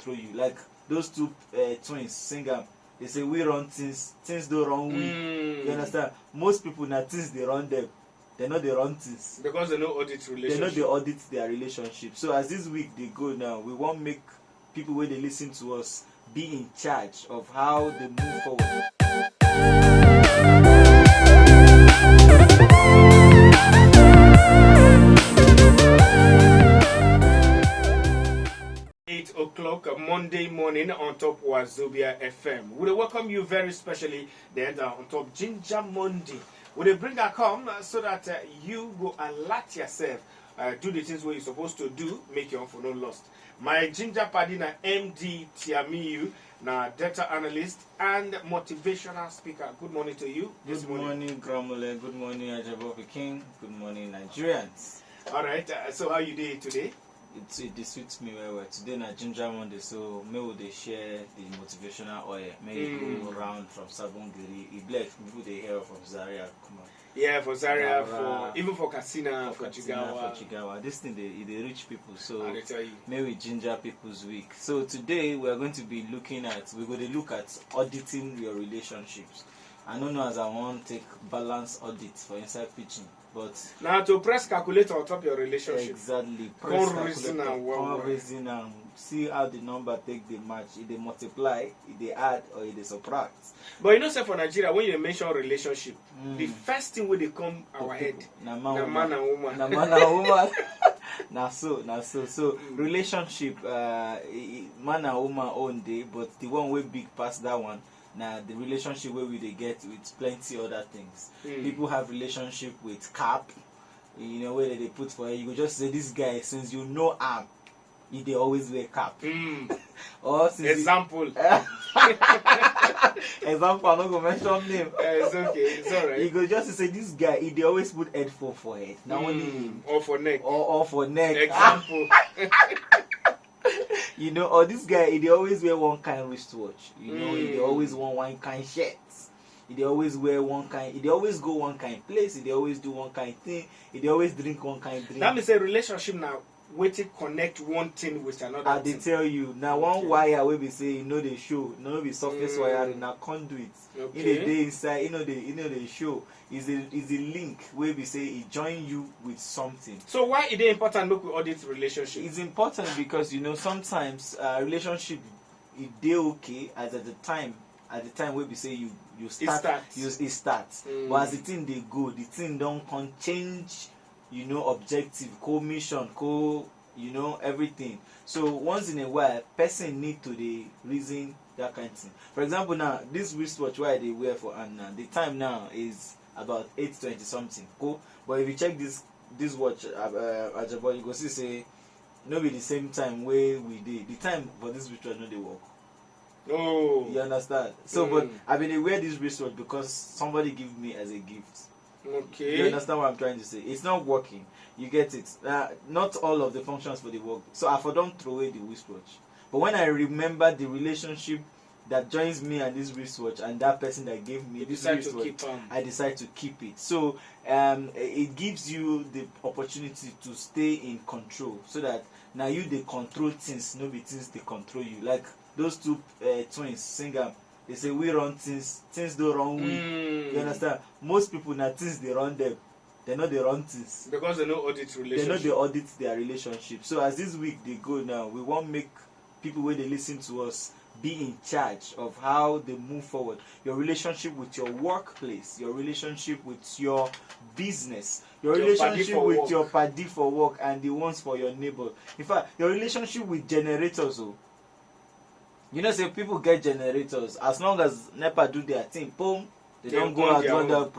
control you. Like those two twins, singer. They say we run things don't run we. You understand? Most people now things they run them. They know they run things. Because they know audit relationship. They know they audit their relationship. So as this week they go now, we want make people when they listen to us be in charge of how they move forward. 8 o'clock Monday morning on top Wazobia FM. We welcome you very specially then on top Ginger Monday. We bring her come so that you go alert yourself, do the things what you're supposed to do, make your own for no lost. My ginger party na Emdee Tiamiyu, na data analyst and motivational speaker. Good morning to you. Good morning, Gramule. Good morning, Ajebo Pikin. Good morning, Nigerians. All right. So how you doing today? It suits me very well. Today na Ginger Monday, so may they share the motivational oil. May it go around from Sabongiri. It bless people they hear from Zaria. Come on. Yeah, for Zaria, for even for Katsina, for Jigawa. For Jigawa. This thing they reach people. So I tell you. May we ginger people's week. So today we are going to be looking at look at auditing your relationships. I don't know as I want to take balance audit for inside pitching. But now to press calculator on top your relationship. Exactly. Press calculator. Reason and see how the number take the match. If they multiply, if they add, or if they subtract. But you know, say for Nigeria, when you mention relationship, the first thing when they come our head, na man and woman. Na man and woman. So relationship, man and woman own day, but the one way big past that one. Now the relationship where we they get with plenty other things. People have relationship with cap, you know, where they put for you go just say this guy since you know they always wear cap. Or since example. Example, I'm not gonna mention name. It's okay, it's alright. You go just say this guy they always put headphone for head. Now only him. Or for neck. Or for neck. Example. You know, or this guy, they always wear one kind wristwatch. You know, they always want one kind shirt. They always wear one kind. They always go one kind place. They always do one kind thing. They always drink one kind drink. That means a relationship now. Waiting connect one thing with another. They tell you now one wire will be say you know they show, no be surface wire in a conduit. In the day inside, you know they show is a link where we say it join you with something. So why is it important look with audit relationship? It's important because you know sometimes relationship they okay as at the time where we say you start. It starts. But as the thing they go, the thing don't can change. You know, objective, mission, you know, everything. So once in a while, person need to the reason that kind of thing. For example, now this wristwatch why they wear for and now the time now is about 8:20 something. Cool. But if you check this watch, Ajebo, you go see say no be the same time where we did. The time for this wristwatch no they work. Oh, you understand? So, but I mean, they wear this wristwatch because somebody give me as a gift. Okay. You understand what I'm trying to say? It's not working. You get it. Not all of the functions for the work. So I don't throw away the wristwatch. But when I remember the relationship that joins me and this wristwatch and that person that gave me this wristwatch, I decide to keep it. So it gives you the opportunity to stay in control. So that now you they control things, no be things they control you. Like those two twins, singer. They say we run things don't run we. You understand? Most people now things they run them. They know they run things. Because they know audit relationship. They know they audit their relationship. So as this week they go now, we want to make people when they listen to us be in charge of how they move forward. Your relationship with your workplace, your relationship with your business, your relationship with your party for work and the ones for your neighbor. In fact, your relationship with generators. You know, say people get generators as long as NEPA do their thing, boom, they don't go out on the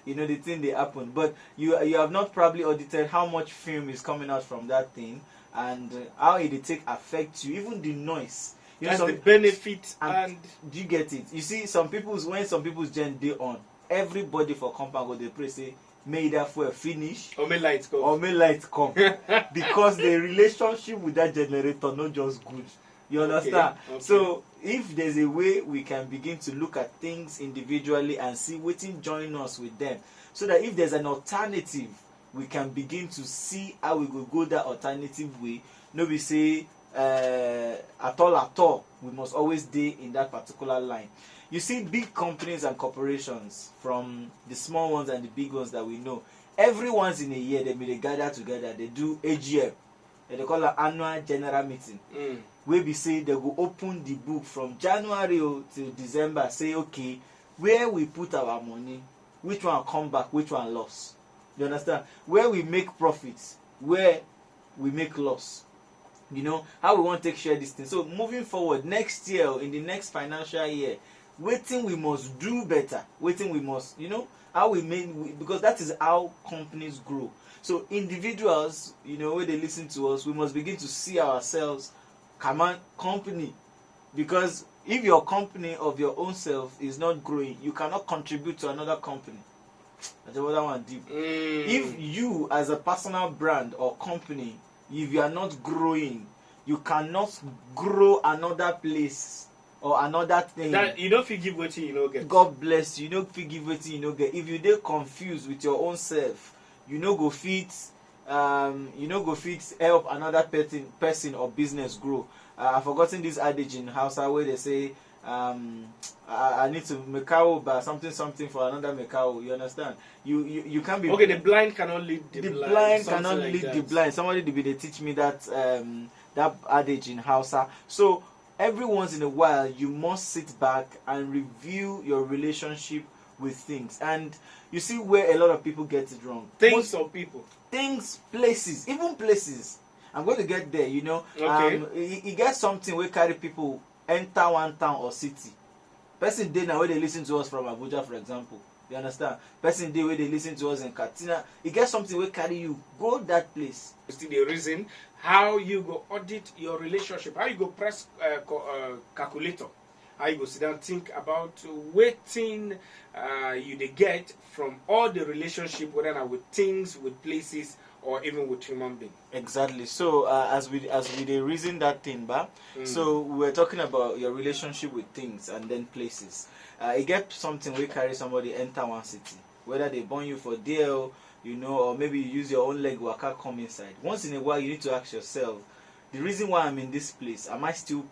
you know the thing they happen. But you have not probably audited how much film is coming out from that thing and how it take affect you, even the noise. You That's know, the benefit and do you get it? You see, when some people's gen they on, everybody for compound go they pray say may that fuel finish or may light come. Because the relationship with that generator not just good. You understand? Okay. So if there's a way we can begin to look at things individually and see what join us with them, so that if there's an alternative, we can begin to see how we will go that alternative way no be say at all we must always stay in that particular line. You see, big companies and corporations, from the small ones and the big ones that we know, every once in a year they gather together, they do AGM, and they call it annual general meeting. Where we say they go open the book from January to December, say, okay, where we put our money, which one come back, which one loss. You understand? Where we make profits, where we make loss. You know, how we want to take share this thing. So moving forward, next year, in the next financial year, waiting we must do better. Waiting we must, you know, how we make, because that is how companies grow. So individuals, you know, when they listen to us, we must begin to see ourselves, come on, company. Because if your company of your own self is not growing, you cannot contribute to another company. That's what one deep. If you as a personal brand or company, if you are not growing, you cannot grow another place or another thing. That you don't forgive what you know get. God bless you. You don't forgive what you know get. If you dey confused with your own self, you know go fit help another person or business grow. I've forgotten this adage in Hausa where they say I need to mekao by something for another mekao. You understand? You can't be okay. The blind cannot lead the blind. The blind cannot lead the blind. Somebody they teach me that that adage in Hausa. So every once in a while you must sit back and review your relationship with things. And you see where a lot of people get it wrong. Things or people. Things, places, even places. I'm going to get there, you know. Okay. You get something where carry people enter one town or city. Person day now where they listen to us from Abuja, for example. You understand? Person day where they listen to us in Katsina. You get something where carry you. Go that place. Still the reason how you go audit your relationship. How you go press calculator. How you go sit down think about waiting you they get from all the relationship, whether not with things, with places, or even with human beings. Exactly. So as we they reason that thing back, so we're talking about your relationship with things and then places. You get something we carry somebody enter one city, whether they born you for deal, you know, or maybe you use your own leg waka come inside. Once in a while you need to ask yourself, the reason why I'm in this place, am I still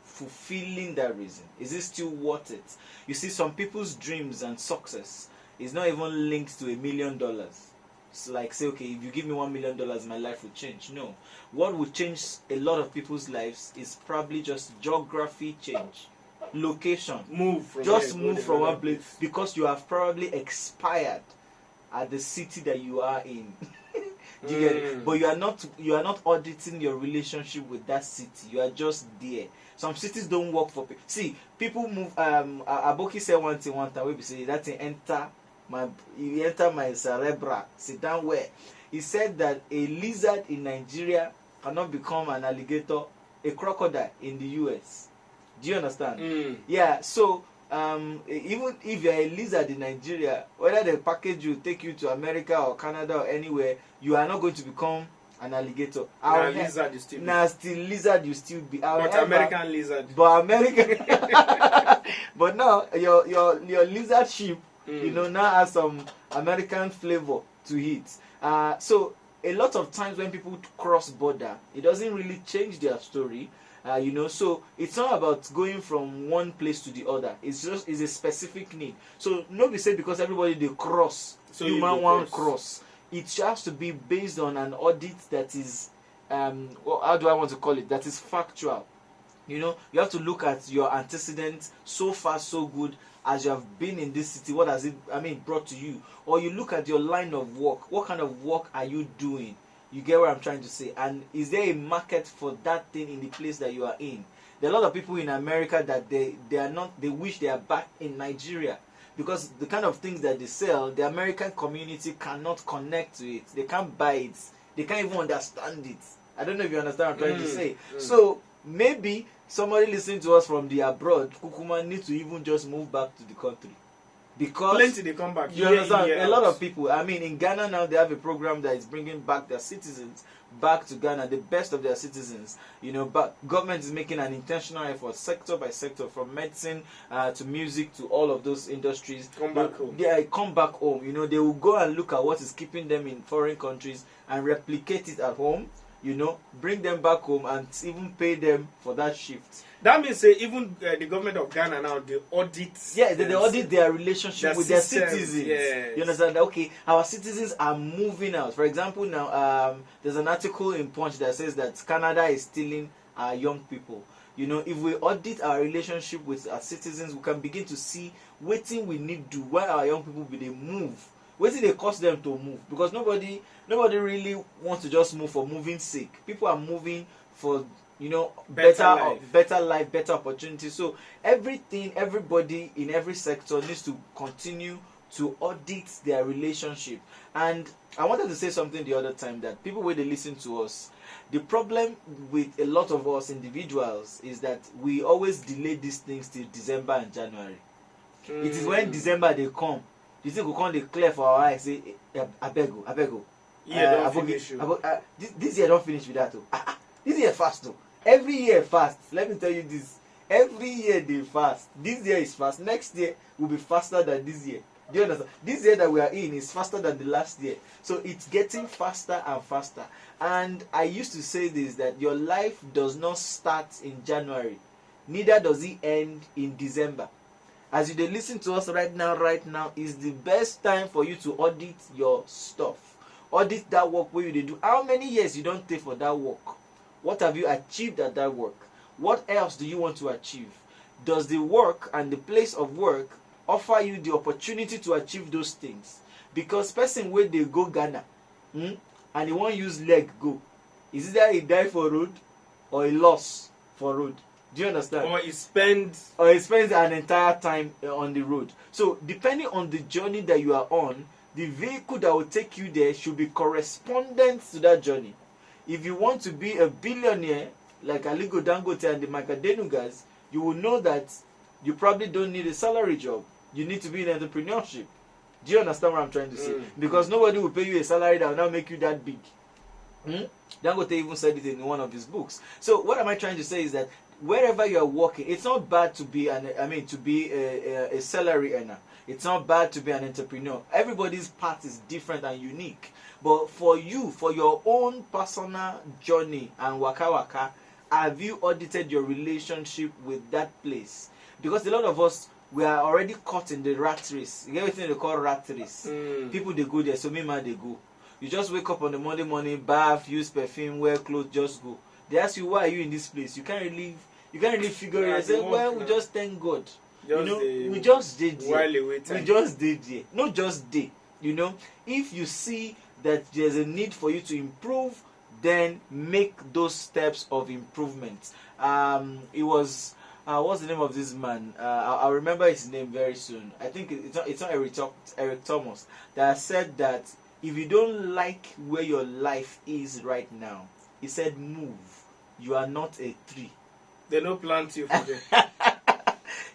fulfilling that reason? Is it still worth it? You see, some people's dreams and success is not even linked to $1 million. It's like, say, okay, if you give me $1 million, my life will change. No. What will change a lot of people's lives is probably just geography change. Location. Move from one place because you have probably expired at the city that you are in. Do you get it? But you are not auditing your relationship with that city. You are just there. Some cities don't work for people. See, people move. Aboki said one thing one time. We say that thing enter my cerebral. Sit down where he said that a lizard in Nigeria cannot become an alligator, a crocodile in the US. Do you understand? Yeah. So even if you're a lizard in Nigeria, whether the package will take you to America or Canada or anywhere, you are not going to become an alligator. Lizard you still be. Still lizard you still be. But American lizard. But American. But now your lizard sheep, you know, now has some American flavor to it. So a lot of times when people cross border, it doesn't really change their story. You know, so it's not about going from one place to the other. It's a specific need. So nobody say because everybody they cross, so human one cross. It has to be based on an audit that is, how do I want to call it? That is factual. You know, you have to look at your antecedents. So far, so good. As you have been in this city, what has it, brought to you? Or you look at your line of work. What kind of work are you doing? You get what I'm trying to say? And is there a market for that thing in the place that you are in? There are a lot of people in America that they wish they are back in Nigeria. Because the kind of things that they sell, the American community cannot connect to it. They can't buy it. They can't even understand it. I don't know if you understand what I'm trying to say. So maybe somebody listening to us from the abroad, Kukuma, needs to even just move back to the country. Because plenty they come back. You understand? A lot of people. In Ghana now they have a program that is bringing back their citizens back to Ghana, the best of their citizens. You know, but government is making an intentional effort, sector by sector, from medicine to music to all of those industries. Come back home. Yeah, come back home. You know, they will go and look at what is keeping them in foreign countries and replicate it at home. bring them back home and even pay them for that shift. That means even the government of Ghana now, they audit. Yeah, they audit their relationship with their citizens. Yes. You understand that? Okay, our citizens are moving out. For example, now there's an article in Punch that says that Canada is stealing our young people. If we audit our relationship with our citizens, we can begin to see what thing we need to do. Why our young people they move? What did they cost them to move? Because nobody really wants to just move for moving sake. People are moving for better life, better opportunities. So everybody in every sector needs to continue to audit their relationship. And I wanted to say something the other time, that people when they listen to us, the problem with a lot of us individuals is that we always delay these things till December and January. It is when December they come, the thing will come, they clear for our eyes, say, abego. Yeah, this year don't finish with that. This year fast though. Every year fast. Let me tell you this. Every year they fast. This year is fast. Next year will be faster than this year. Do you understand? This year that we are in is faster than the last year. So it's getting faster and faster. And I used to say this, that your life does not start in January. Neither does it end in December. As you listen to us right now is the best time for you to audit your stuff. Audit that work where you do. How many years you don't take for that work? What have you achieved at that work? What else do you want to achieve? Does the work and the place of work offer you the opportunity to achieve those things? Because person where they go Ghana and he won't use leg go, is either he die for road or he lost for road. Do you understand? Or he spends an entire time on the road. So depending on the journey that you are on, the vehicle that will take you there should be correspondent to that journey. If you want to be a billionaire like Aliko Dangote and the Macadenugas, you will know that you probably don't need a salary job. You need to be in entrepreneurship. Do you understand what I'm trying to say? Because nobody will pay you a salary that will not make you that big. Dangote even said it in one of his books. So what am I trying to say is that wherever you are working, it's not bad to be a salary earner. It's not bad to be an entrepreneur. Everybody's path is different and unique. But for you, for your own personal journey and waka, have you audited your relationship with that place? Because a lot of us, we are already caught in the rat race. You get everything they call rat race. People, they go there, so me man, they go. You just wake up on the Monday morning, bath, use perfume, wear clothes, just go. They ask you, why are you in this place? You can't really figure it out. Say, well, we just thank God. We just did it. We just did it. Not just did. If you see that there's a need for you to improve, then make those steps of improvement. It was what's the name of this man? I'll remember his name very soon. I think it's not Eric Thomas that said that if you don't like where your life is right now, he said move. You are not a tree. They don't plant you for them.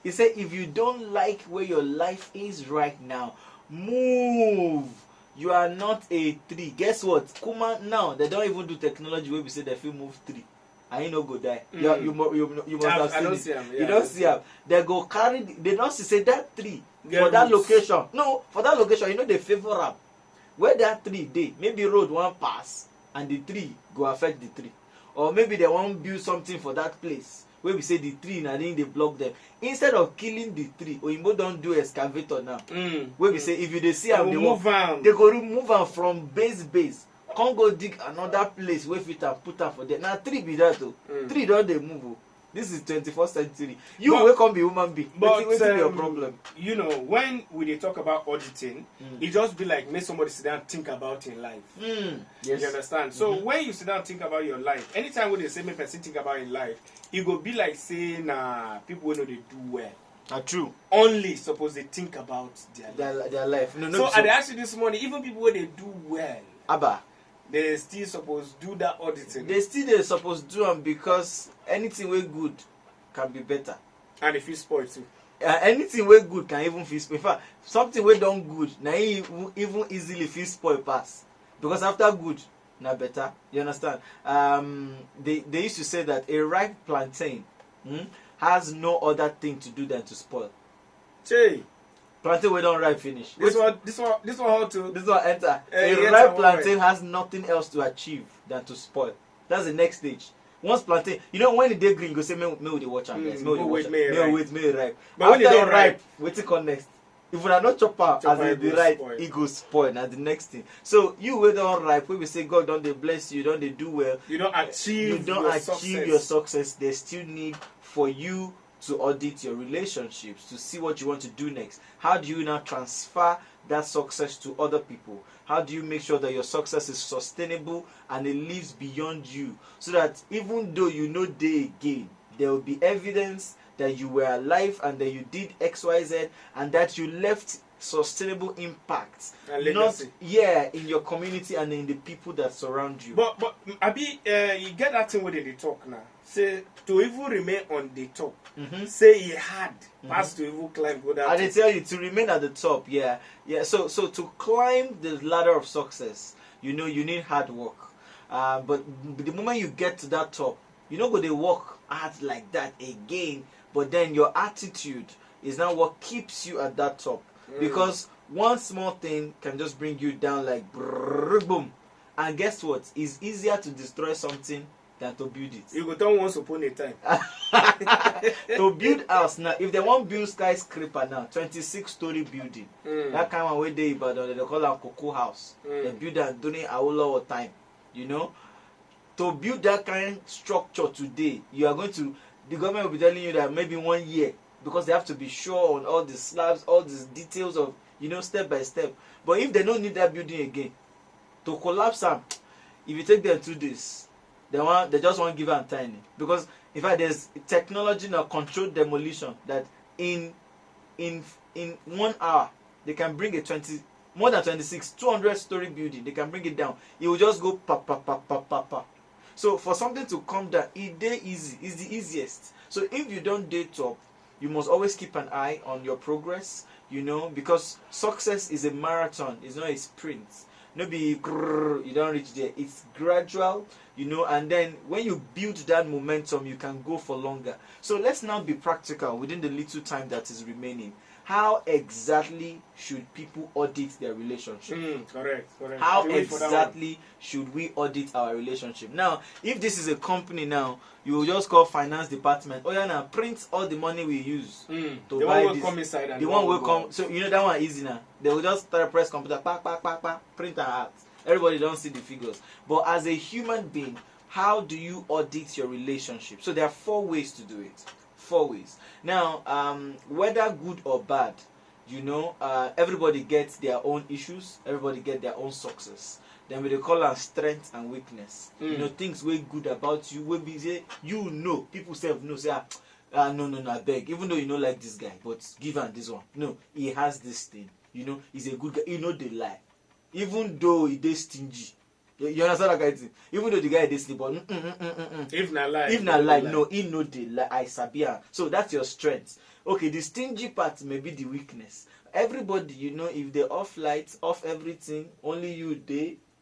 He said if you don't like where your life is right now, move. You are not a tree. Guess what? Kuma now they don't even do technology where we say they feel move tree. And you no go die. You must have seen it. Him, yeah, you don't see him. They go carry. They don't say that tree for that location. No, for that location, they favor up. Where that tree dey, maybe road won't pass and the tree go affect the tree, or maybe they won't build something for that place where we say the tree and then they block them. Instead of killing the tree, Oyinbo don't do excavator now. Where we say if you see them, they go remove them from base. Can't go dig another place where fit and put them for them. Now tree be that though. Tree don't they move. This is 21st century. You will come be human being. But what's your problem? When we talk about auditing, it just be like make somebody sit down and think about in life. Yes. You understand? So when you sit down and think about your life, anytime when they say make person think about in life, it go be like saying people know they do well. True. Only suppose they think about their life. No, so I asked you this morning, even people when they do well, Abba, they still supposed to do that auditing. They supposed to do them because anything way good can be better. And if you spoil too. Anything way good can even feel spoil. In fact, something way done good, now even easily feel spoil pass. Because after good, now better. You understand? They used to say that a ripe plantain has no other thing to do than to spoil. Che. Plantain we don't ripe finish. This one how to. This one enter. A ripe plantain has nothing else to achieve than to spoil. That's the next stage. Once plantain, you know, when the day green, you go say, me we dey watch am, guys. Me we dey watch am. Me ripe. But when after they don't ripe, wetin come next? If we are not chop am as e dey ripe, e go spoil. Na the next thing. So you wey don ripe, wey we say God don dey bless you, don dey do well. You don't achieve your success. There's still need for you to audit your relationships, to see what you want to do next. How do you now transfer that success to other people? How do you make sure that your success is sustainable and it lives beyond you, so that even though you know day again, there will be evidence that you were alive and that you did XYZ and that you left sustainable impact, not in your community and in the people that surround you. But Abi, you get that thing where they talk now. Say to even remain on the top. Say he had pass to even climb go down. And they tell you to remain at the top. Yeah. So to climb the ladder of success, you know, you need hard work. But the moment you get to that top, you know, go they work hard like that again. But then your attitude is now what keeps you at that top. Because one small thing can just bring you down like brrr, boom. And guess what? It's easier to destroy something than to build it. You go down once upon a time. To build house now, if they want build skyscraper now, 26-story building, that kind of way they Ibadan, they call it Cocoa House. They build that during our time, you know. To build that kind of structure today, you are going to, the government will be telling you that maybe 1 year, because they have to be sure on all the slabs, all these details of, you know, step by step. But if they don't need that building again, to collapse them, if you take them 2 days, they just want to give them tiny. Because in fact, there's technology now, controlled demolition, that in 1 hour they can bring a 200-story building. They can bring it down. It will just go pa pa pa pa pa pa. So for something to come down, it's the easiest. So if you don't date top, you must always keep an eye on your progress. You know, because success is a marathon. It's not a sprint. No be you don't reach there. It's gradual, you know, and then when you build that momentum, you can go for longer. So let's now be practical within the little time that is remaining. How exactly should people audit their relationship? Correct. How exactly should we audit our relationship? Now, if this is a company now, you will just call finance department. Oh yeah, now print all the money we use to buy this. Come inside and the one will come. So you know that one easy now. They will just start a press computer, print and out. Everybody don't see the figures. But as a human being, how do you audit your relationship? So there are 4 ways to do it. 4 ways. Now, whether good or bad, you know, everybody gets their own issues. Everybody get their own success. Then we call them strength and weakness. You know, things way good about you. Will be say, you know, people self know say, no, I beg. Even though you know like this guy, but give him this one. No, he has this thing. You know, he's a good guy. You know they lie. Even though he is stingy. You understand that kind of thing? Even though the guy is sleep, but if not lie, no, he know the lie. I sabia. So that's your strength. Okay, the stingy part may be the weakness. Everybody, you know, if they off lights, off everything, only you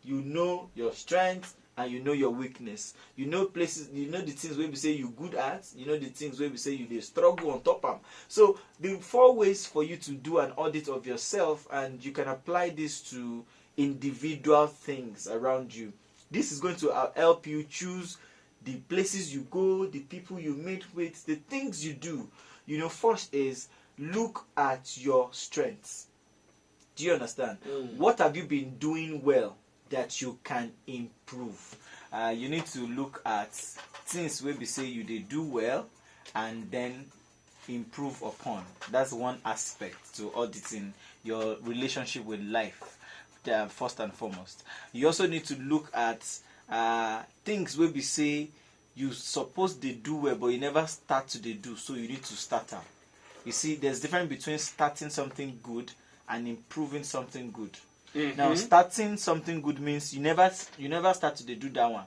you know your strength and you know your weakness. You know places, you know the things where we say you good at, you know the things where we say you they struggle on top of. So the 4 ways for you to do an audit of yourself, and you can apply this to individual things around you. This is going to help you choose the places you go, the people you meet with, the things you do. You know, first is look at your strengths. Do you understand? What have you been doing well that you can improve? You need to look at things where we say you did do well and then improve upon. That's one aspect to auditing your relationship with life. First and foremost, you also need to look at things where we say you suppose they do well, but you never start to they do, so you need to start them. You see, there's difference between starting something good and improving something good. Now, starting something good means you never start to do that one.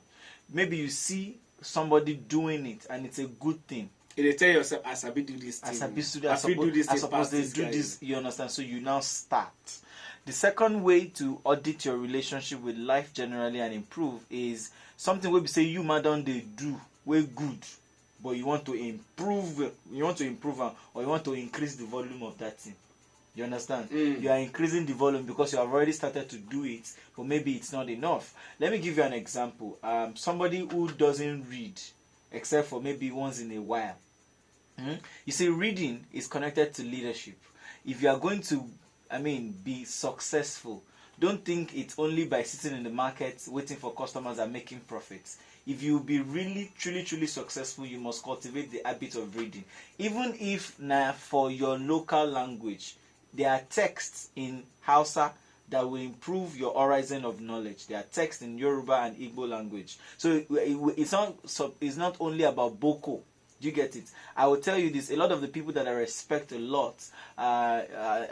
Maybe you see somebody doing it and it's a good thing. You tell yourself, I suppose do this thing. I suppose they do this. You understand? So you now start. The second way to audit your relationship with life generally and improve is something where we say you madam they do way good, but you want to improve. You want to improve or you want to increase the volume of that thing. You understand? You are increasing the volume because you have already started to do it, but maybe it's not enough. Let me give you an example. Somebody who doesn't read except for maybe once in a while. You see, reading is connected to leadership. If you are going to, be successful, don't think it's only by sitting in the market waiting for customers and making profits. If you will be really, truly, truly successful, you must cultivate the habit of reading. Even if for your local language, there are texts in Hausa that will improve your horizon of knowledge. There are texts in Yoruba and Igbo language. So it's not only about Boko. Do you get it? I will tell you this. A lot of the people that I respect a lot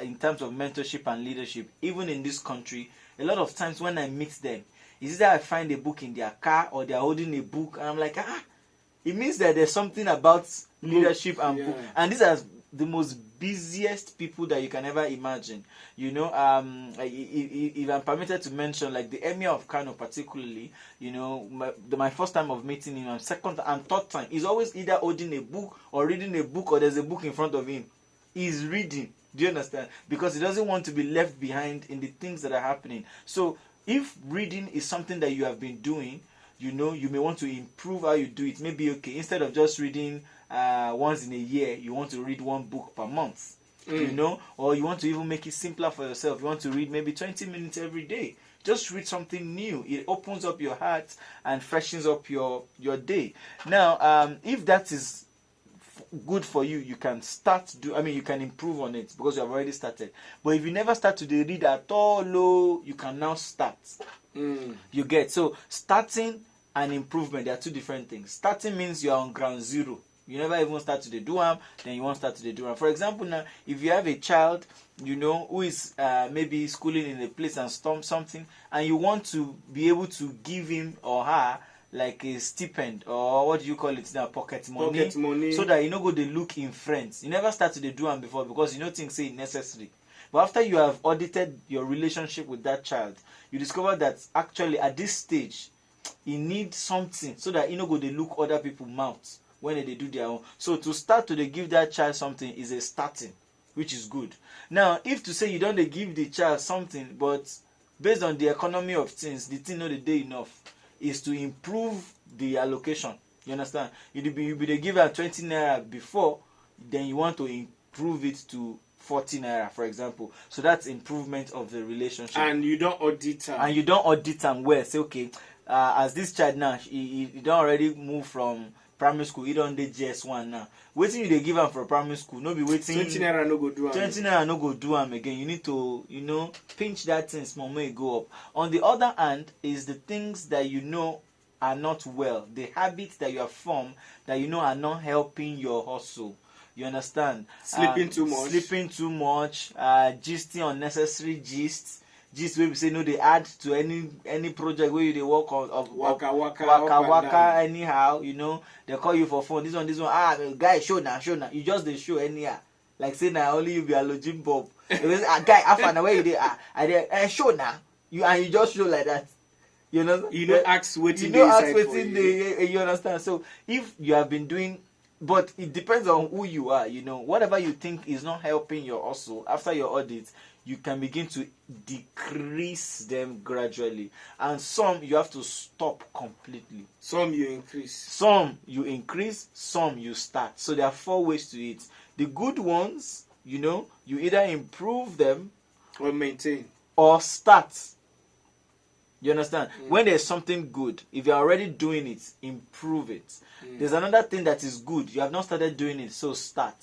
in terms of mentorship and leadership, even in this country, a lot of times when I meet them, it's either I find a book in their car or they're holding a book and I'm like, it means that there's something about leadership and book. And these are the most busiest people that you can ever imagine. You know, if I'm permitted to mention, like the Emir of Kano particularly, you know, my first time of meeting him, and second and third time, he's always either holding a book or reading a book, or there's a book in front of him. He's reading. Do you understand? Because he doesn't want to be left behind in the things that are happening. So if reading is something that you have been doing, you know, you may want to improve how you do it. Maybe, okay, instead of just reading once in a year, you want to read one book per month, you know, or you want to even make it simpler for yourself. You want to read maybe 20 minutes every day. Just read something new. It opens up your heart and freshens up your day. Now, if that is good for you, you can you can improve on it because you have already started. But if you never start to read at all, you can now start. You get? So starting and improvement, they are two different things. Starting means you are on ground zero. You never even start to do them, then you won't start to do them. For example, now, if you have a child, you know, who is maybe schooling in a place and something, and you want to be able to give him or her like a stipend, or what do you call it now, pocket money, so that you know go they look in friends. You never start to do them before because you don't think say it's necessary. But after you have audited your relationship with that child, you discover that actually at this stage, you need something so that you know go they look other people's mouths when they do their own. So to start to give that child something is a starting, which is good. Now, if to say you don't give the child something, but based on the economy of things, the thing not the day enough, is to improve the allocation. You understand? You be give her 20 naira before, then you want to improve it to 40 naira, for example. So that's improvement of the relationship. And you don't audit them. And you don't audit them well. Say, okay, as this child now, he don't already move from primary school, he don't do GS1 now. Waiting you they give him for primary school, no be waiting. 20 naira no go do him. 20 naira no go do him again. You need to, you know, pinch that thing small may go up. On the other hand, is the things that you know are not well, the habits that you have formed that you know are not helping your hustle. You understand? Sleeping too much, gisting unnecessary gists. Gist where we say no, they add to any project where they work on waka anyhow, you know, they call you for phone. This one, guy, show now. You just they show anyhow. Like say now only you be a login bob. Guy, after where you dey, show now. You just show like that. You know, ask waiting. You understand? So if you have been doing, but it depends on who you are. You know, whatever you think is not helping your hustle after your audit, you can begin to decrease them gradually. And some you have to stop completely. Some you increase. Some you increase, some you start. So there are 4 ways to it. The good ones, you know, you either improve them or maintain or start. You understand? When there's something good, if you're already doing it, improve it. There's another thing that is good. You have not started doing it, so start.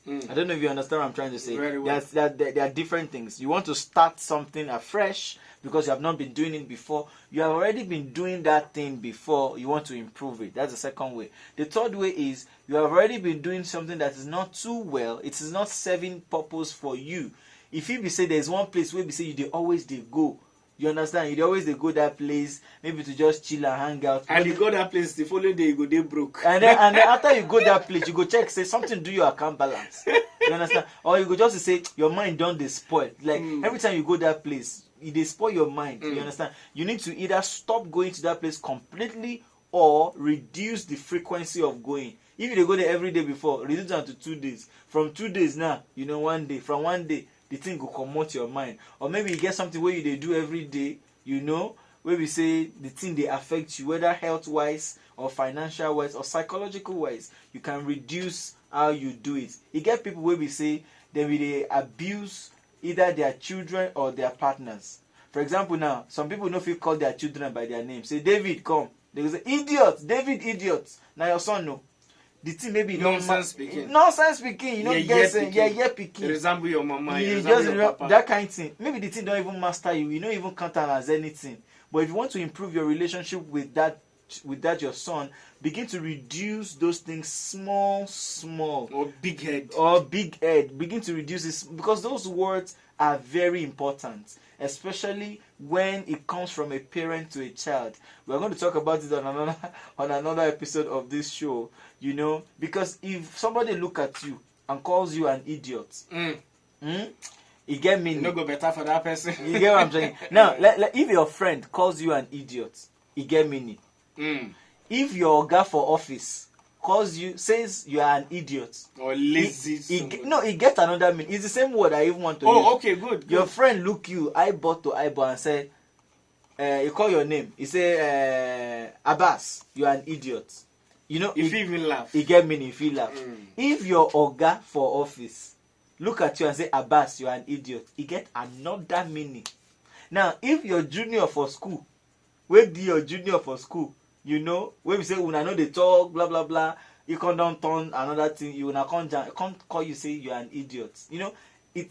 I don't know if you understand what I'm trying to say. Very well. There are different things. You want to start something afresh because you have not been doing it before. You have already been doing that thing before. You want to improve it. That's the second way. The third way is you have already been doing something that is not too well. It is not serving purpose for you. If you be say there's one place where we say you always go. You understand? You always go that place, maybe to just chill and hang out. And you go that place, the following day you go there broke. And then after you go that place, you go check, say something do your account balance. You understand? Or you go just say your mind don't dey spoil. Like every time you go that place, it dey spoil your mind. You understand? You need to either stop going to that place completely, or reduce the frequency of going. If you go there every day before, reduce down to 2 days. From 2 days now, 1 day. From 1 day, the thing will come out your mind. Or maybe you get something where they do every day, where we say the thing they affect you, whether health-wise or financial-wise or psychological-wise. You can reduce how you do it. You get people where we say they abuse either their children or their partners. For example, now, some people don't feel call their children by their name. Say, David, come. They will say, idiot, David, idiot. Now your son, no. The thing maybe nonsense speaking. Nonsense speaking. You know, yeah, picking. Resemble your mama. You resemble just your papa. that kind of thing. Maybe the thing don't even master you. You don't even count it as anything. But if you want to improve your relationship with that your son, begin to reduce those things small. Or big head. Begin to reduce this, because those words are very important, especially when it comes from a parent to a child. We're going to talk about it on another episode of this show, because if somebody look at you and calls you an idiot, you get me? No go better for that person. You get what I'm saying? Now, if your friend calls you an idiot, you get meaning. If your guy for office says you are an idiot or lazy, he gets another meaning. It's the same word I even want to use. Okay, good. Your friend look you eyeball to eyeball and say, you call your name. He say, Abbas, you are an idiot. If he even laugh, he get meaning if he laugh. If your oga for office look at you and say, Abbas, you are an idiot, he get another meaning. Now, if your junior for school, where do your junior for school, when we say una know they talk, blah blah blah, you can't don't turn another thing, you can't call you say you're an idiot.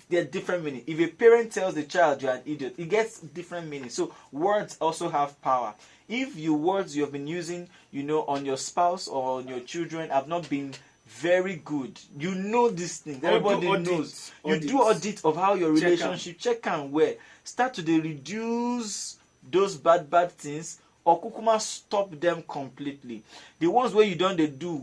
They're different meaning. If a parent tells the child you're an idiot, it gets different meaning. So words also have power. If your words you have been using, on your spouse or on your children have not been very good, these things. Everybody knows. You do audit of how your relationship, check and where. Start to reduce those bad things, or kukuma stop them completely. The ones where you don't do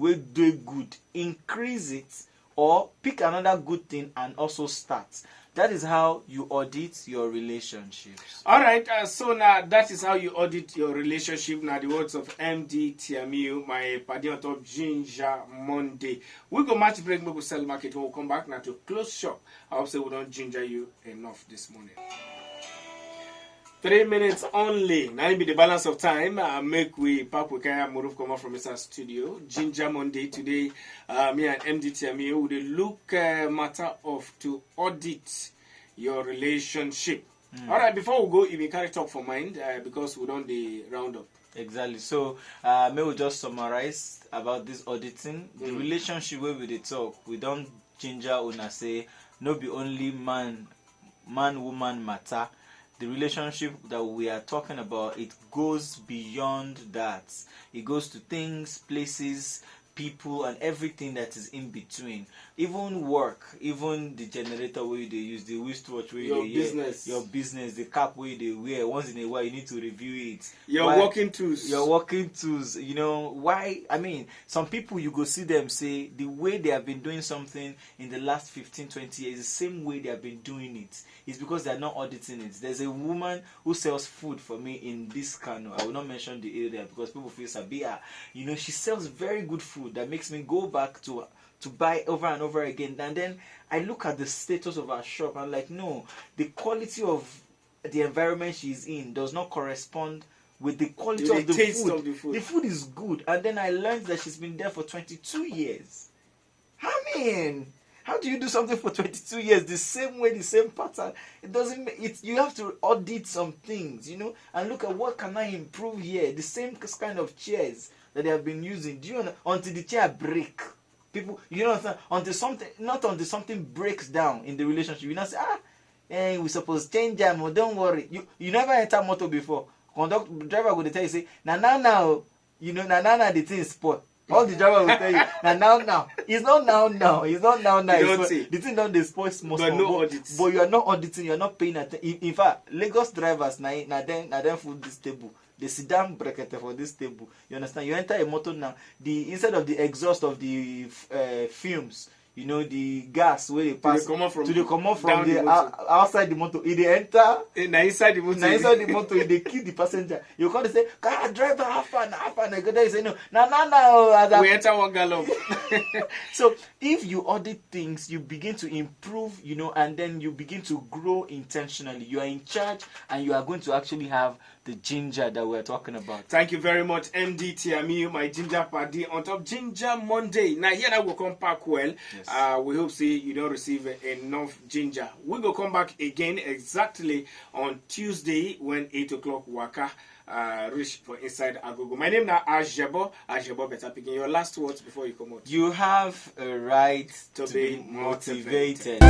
good, increase it, or pick another good thing and also start. That is how you audit your relationships. All right, so now that is how you audit your relationship. Now the words of Emdee Tiamiyu, my party on top Ginger Monday. We go match break, we go sell market. We'll come back now to close shop. I hope so we don't ginger you enough this morning. 3 minutes only. Now be the balance of time. Make we pack we can move come from Mr. Studio. Ginger Monday today. Me and Emdee Tiamiyu with a look matter of to audit your relationship. All right. Before we go, if you carry talk for mind, because we don't the round up. Exactly. So may we just summarize about this auditing the relationship where we dey talk. We don't ginger una say no be only man woman matter. The relationship that we are talking about, it goes beyond that. It goes to things, places, people, and everything that is in between. Even work, even the generator where they use, the wristwatch where your business, the cap where they wear. Once in a while, you need to review it. Your working tools. Why? I mean, some people you go see them say the way they have been doing something in the last 15, 20 years, the same way they have been doing it. It's because they are not auditing it. There's a woman who sells food for me in this Kano. I will not mention the area because people feel Sabia. She sells very good food that makes me go back to buy over and over again. And then I look at the status of our shop and I'm like, no, the quality of the environment she's in does not correspond with the quality of the taste food. Of the food. The food is good. And then I learned that she's been there for 22 years. How do you do something for 22 years the same way, the same pattern? It doesn't make you have to audit some things, and look at what can I improve here. The same kind of chairs that they have been using. Do you know until the chair break? People, until something breaks down in the relationship. You say, we supposed to change them, don't worry. You never enter motor before. Driver will tell you, say, now, the thing is spoiled. All the driver will tell you, now. It's not now. It's not now. The thing don't spoil small. But you are not auditing. You are not paying attention. In fact, Lagos drivers, na them food this table. They sit down bracket for this table. You understand? You enter a motor now. Instead of the exhaust of the fumes, you know, the gas where they pass to they come off from the outside the motor. If they enter inside the motor, if they kill the passenger, you can't say, "Car driver, have fun." They go there, you say, "No." We enter one gallop. So if you audit things, you begin to improve, you know, and then you begin to grow intentionally. You are in charge, and you are going to actually have the ginger that we're talking about. Thank you very much, Emdee Tiamiyu, my ginger party on top Ginger Monday. Now here that will come back well. Yes. We hope see you don't receive enough ginger. We will come back again exactly on Tuesday when 8 o'clock waka reach for Inside Agogo. My name now Ajebo better picking. Your last words before you come out. You have a right to be motivated.